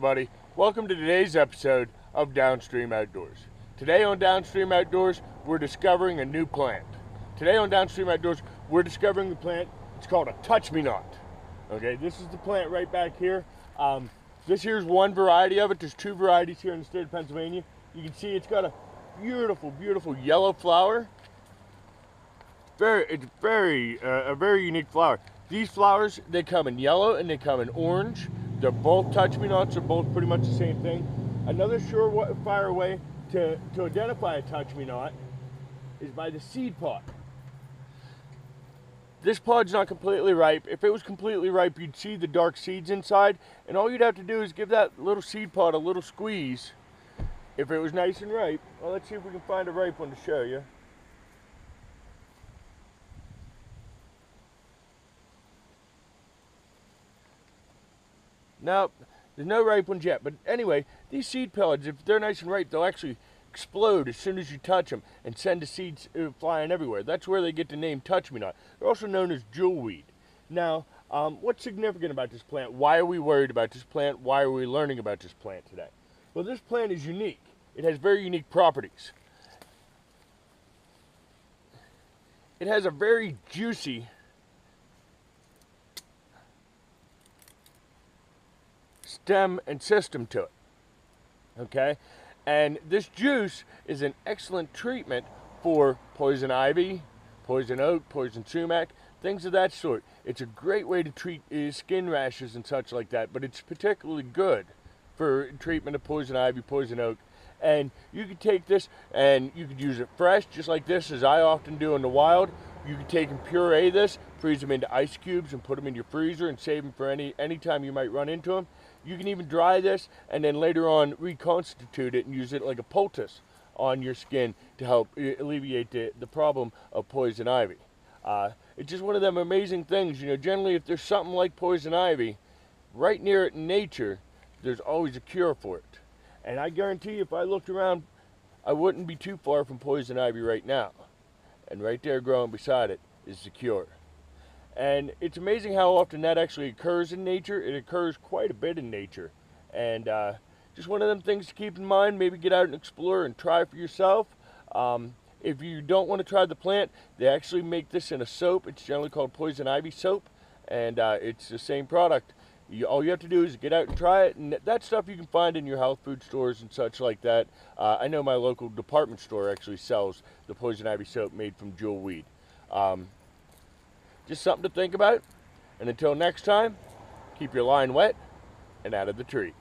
everybody. Welcome to today's episode of DownStream Outdoors. Today on DownStream Outdoors, we're discovering a new plant. Today on DownStream Outdoors, we're discovering the plant. It's called a touch-me-not. Okay, this is the plant right back here. This here's one variety of it. There's two varieties here in the state of Pennsylvania. You can see it's got a beautiful, beautiful yellow flower. It's a very unique flower. These flowers, they come in yellow and they come in orange. They're both touch-me-nots, are both pretty much the same thing. Another surefire way to identify a touch-me-not is by the seed pod. This pod's not completely ripe. If it was completely ripe, you'd see the dark seeds inside, and all you'd have to do is give that little seed pod a little squeeze. If it was nice and ripe, well, let's see if we can find a ripe one to show you. Nope, there's no ripe ones yet. But anyway, these seed pods, if they're nice and ripe, they'll actually explode as soon as you touch them and send the seeds flying everywhere. That's where they get the name touch-me-not. They're also known as jewelweed. Now, what's significant about this plant? Why are we worried about this plant? Why are we learning about this plant today? Well, this plant is unique. It has very unique properties. It has a very juicy stem and system to it, okay? And this juice is an excellent treatment for poison ivy, poison oak, poison sumac, things of that sort. It's a great way to treat skin rashes and such like that, but it's particularly good for treatment of poison ivy, poison oak. And you could take this and you could use it fresh, just like this, as I often do in the wild. You could take and puree this, freeze them into ice cubes and put them in your freezer and save them for any time you might run into them. You can even dry this and then later on reconstitute it and use it like a poultice on your skin to help alleviate the problem of poison ivy. It's just one of them amazing things. You know, generally if there's something like poison ivy right near it in nature, there's always a cure for it. And I guarantee you, if I looked around, I wouldn't be too far from poison ivy right now. And right there growing beside it is the cure. And it's amazing how often that actually occurs in nature. It occurs quite a bit in nature. And just one of them things to keep in mind. Maybe get out and explore and try for yourself. If you don't want to try the plant, they actually make this in a soap. It's generally called poison ivy soap. And it's the same product. All you have to do is get out and try it, and that stuff you can find in your health food stores and such like that. I know my local department store actually sells the poison ivy soap made from jewelweed. Just something to think about, and until next time, keep your line wet and out of the trees.